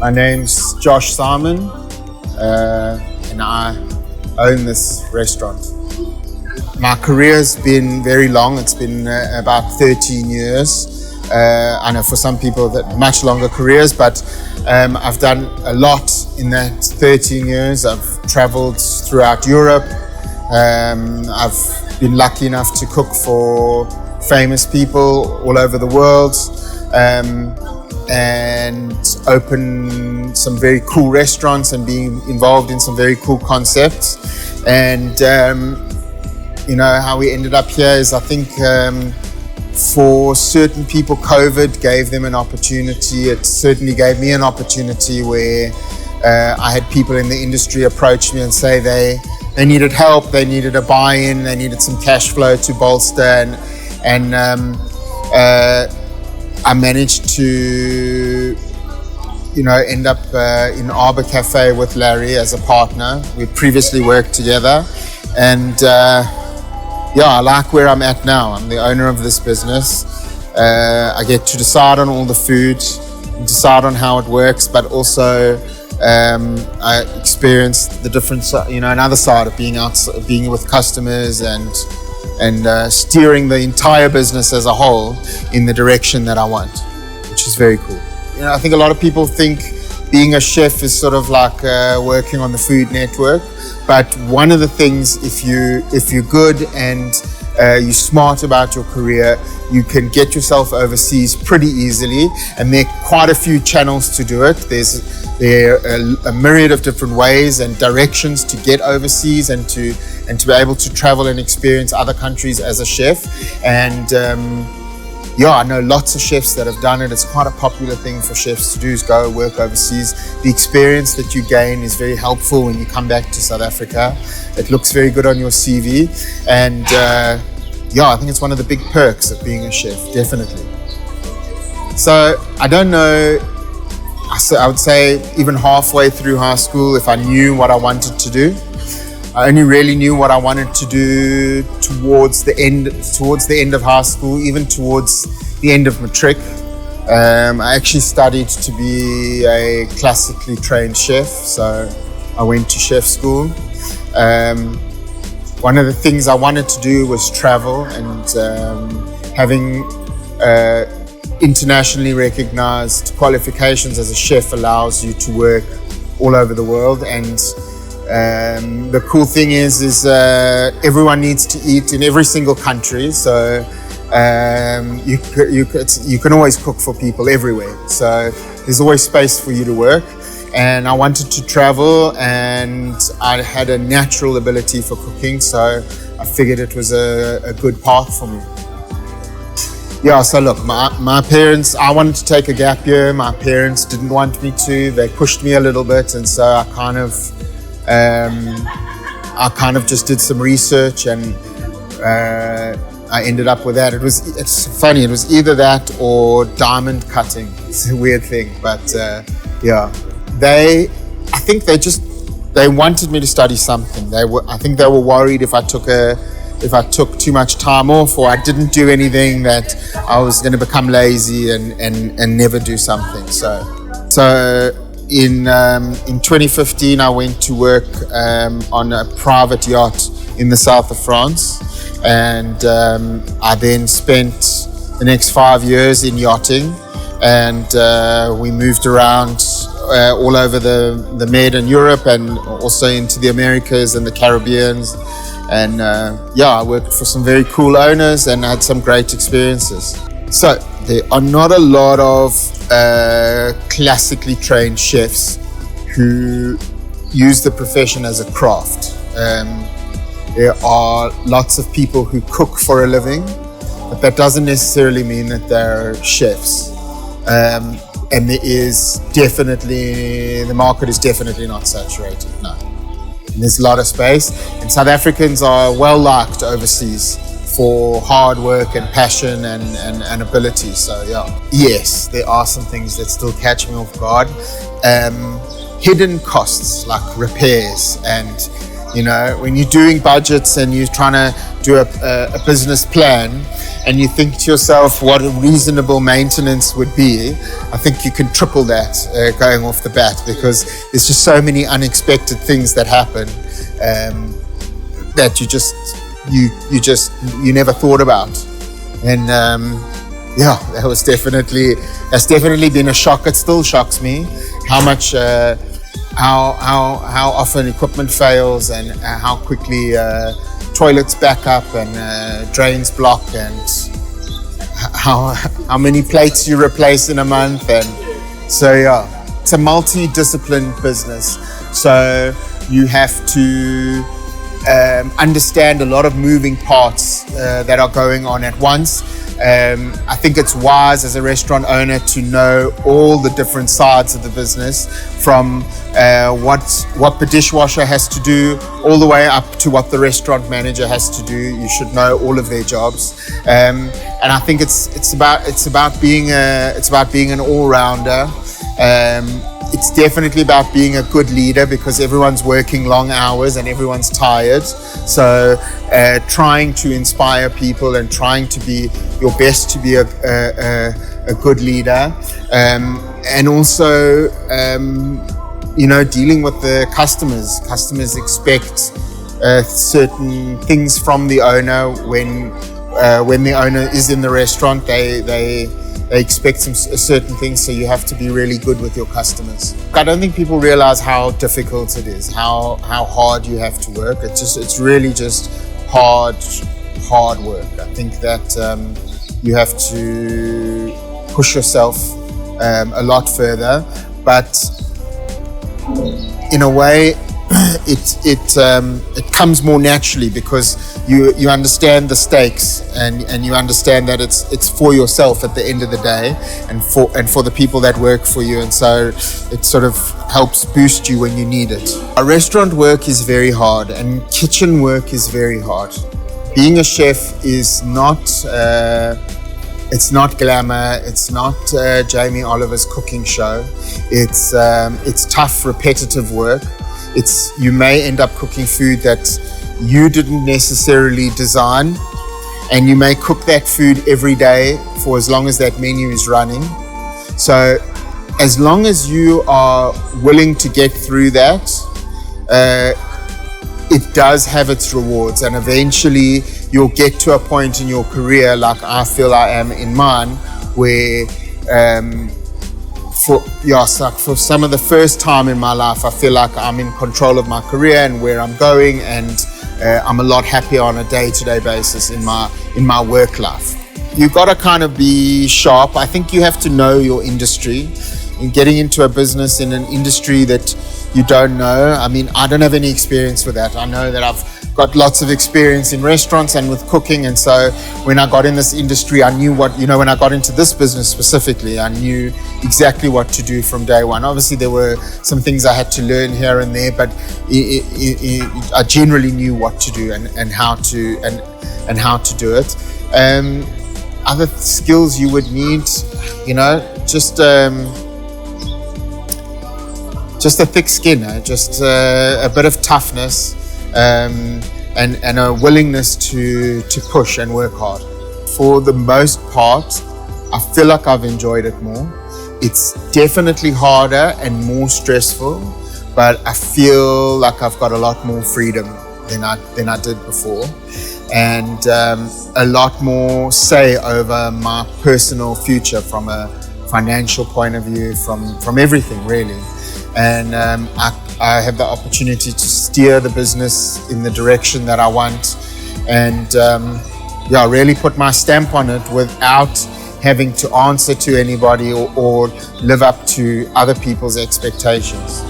My name's Josh Simon, and I own this restaurant. My career's been very long. It's been about 13 years. I know for some people that much longer careers, but I've done a lot in that 13 years. I've traveled throughout Europe. I've been lucky enough to cook for famous people all over the world. And open some very cool restaurants and being involved in some very cool concepts. And how we ended up here is, I think, for certain people, COVID gave them an opportunity. It certainly gave me an opportunity where I had people in the industry approach me and say they needed help, they needed a buy-in, they needed some cash flow to bolster, and I managed to, end up in Arbor Cafe with Larry as a partner. We previously worked together, and I like where I'm at now. I'm the owner of this business. I get to decide on all the food, decide on how it works, but also I experience the different, another side of being with customers and steering the entire business as a whole in the direction that I want, which is very cool. I think a lot of people think being a chef is sort of like working on the Food Network, but one of the things, if you're good and you're smart about your career, you can get yourself overseas pretty easily, and there are quite a few channels to do it. There are a myriad of different ways and directions to get overseas and to be able to travel and experience other countries as a chef. And I know lots of chefs that have done it. It's quite a popular thing for chefs to do, is go work overseas. The experience that you gain is very helpful when you come back to South Africa. It looks very good on your CV. And I think it's one of the big perks of being a chef, definitely. So I don't know, I would say even halfway through high school, if I knew what I wanted to do. I only really knew what I wanted to do towards the end of high school, even towards the end of matric. I actually studied to be a classically trained chef, so I went to chef school. One of the things I wanted to do was travel, and having internationally recognized qualifications as a chef allows you to work all over the world. And the cool thing is everyone needs to eat in every single country, so you can always cook for people everywhere, so there's always space for you to work. And I wanted to travel, and I had a natural ability for cooking, so I figured it was a good path for me. So look, my parents, I wanted to take a gap year. My parents didn't want me to. They pushed me a little bit, and so I kind of just did some research, and I ended up with that. It's funny, it was either that or diamond cutting. It's a weird thing, but I think they wanted me to study something. I think they were worried if I took too much time off, or I didn't do anything, that I was going to become lazy and never do something. So in 2015, I went to work on a private yacht in the south of France, and I then spent the next 5 years in yachting, and we moved around all over the Med and Europe, and also into the Americas and the Caribbean. And I worked for some very cool owners and had some great experiences. So there are not a lot of classically trained chefs who use the profession as a craft. There are lots of people who cook for a living, but that doesn't necessarily mean that they're chefs. And the market is definitely not saturated, no. And there's a lot of space, and South Africans are well liked overseas for hard work and passion and ability. So yes, there are some things that still catch me off guard. Hidden costs like repairs and You know, when you're doing budgets and you're trying to do a business plan, and you think to yourself what a reasonable maintenance would be, I think you can triple that going off the bat, because there's just so many unexpected things that happen that you never thought about. And that's definitely been a shock. It still shocks me how much how often equipment fails, and how quickly toilets back up and drains block, and how many plates you replace in a month. And so it's a multi-disciplined business, so you have to understand a lot of moving parts that are going on at once. I think it's wise as a restaurant owner to know all the different sides of the business, from what the dishwasher has to do all the way up to what the restaurant manager has to do. You should know all of their jobs, and I think it's about being an all-rounder. It's definitely about being a good leader, because everyone's working long hours and everyone's tired. So trying to inspire people and trying to be your best to be a good leader, and also dealing with the customers. Customers expect certain things from the owner. When the owner is in the restaurant, they expect certain things, so you have to be really good with your customers. I don't think people realize how difficult it is, how hard you have to work. It's really just hard work. I think that you have to push yourself a lot further, but in a way it comes more naturally, because you understand the stakes, and you understand that it's for yourself at the end of the day, and for the people that work for you, and so it sort of helps boost you when you need it. Our restaurant work is very hard, and kitchen work is very hard. Being a chef is not it's not glamour. It's not Jamie Oliver's cooking show. It's tough, repetitive work. You may end up cooking food that you didn't necessarily design, and you may cook that food every day for as long as that menu is running. So as long as you are willing to get through that, it does have its rewards, and eventually you'll get to a point in your career, like I feel I am in mine, where for some of the first time in my life, I feel like I'm in control of my career and where I'm going, and I'm a lot happier on a day-to-day basis in my work life. You've got to kind of be sharp. I think you have to know your industry. In getting into a business in an industry that you don't know, I mean, I don't have any experience with that. I know that I've got lots of experience in restaurants and with cooking, and so when I got in this industry, I knew when I got into this business specifically, I knew exactly what to do from day one. Obviously there were some things I had to learn here and there, but I generally knew what to do and how to do it. Other skills you would need, just a thick skin, just a bit of toughness, and a willingness to push and work hard. For the most part, I feel like I've enjoyed it more. It's definitely harder and more stressful, but I feel like I've got a lot more freedom than I did before, and a lot more say over my personal future from a financial point of view, from everything really. And I have the opportunity to steer the business in the direction that I want, and really put my stamp on it without having to answer to anybody or live up to other people's expectations.